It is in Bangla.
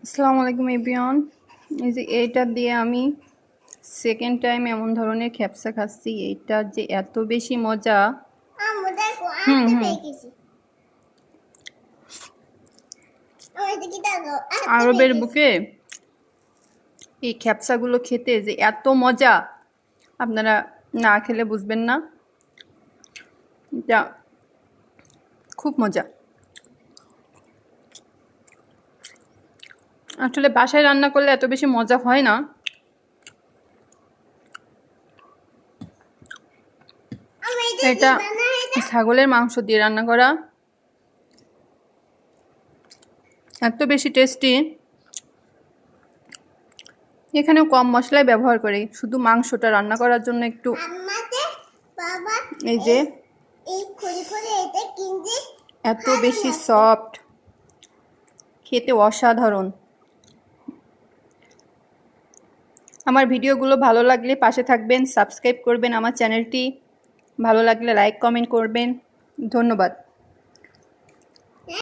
আসসালামু আলাইকুম এভরিওয়ান। এই যে এইটা দিয়ে আমি সেকেন্ড টাইম এমন ধরনের খ্যাপসা খাচ্ছি। এইটা যে এত বেশি মজা। আরবের বুকে এই খ্যাপসাগুলো খেতে যে এত মজা, আপনারা না খেলে বুঝবেন না। এটা খুব মজা। আসলে বাসায় রান্না করলে এত বেশি মজা হয় না। এটা ছাগলের মাংস দিয়ে রান্না করা, এত বেশি টেস্টি। এখানেও কম মশলাই ব্যবহার করি, শুধু মাংসটা রান্না করার জন্য একটু। এই যে এত বেশি সফট, খেতে অসাধারণ। আমার ভিডিওগুলো ভালো লাগলে পাশে থাকবেন, সাবস্ক্রাইব করবেন আমার চ্যানেলটি। ভালো লাগলে লাইক কমেন্ট করবেন। ধন্যবাদ।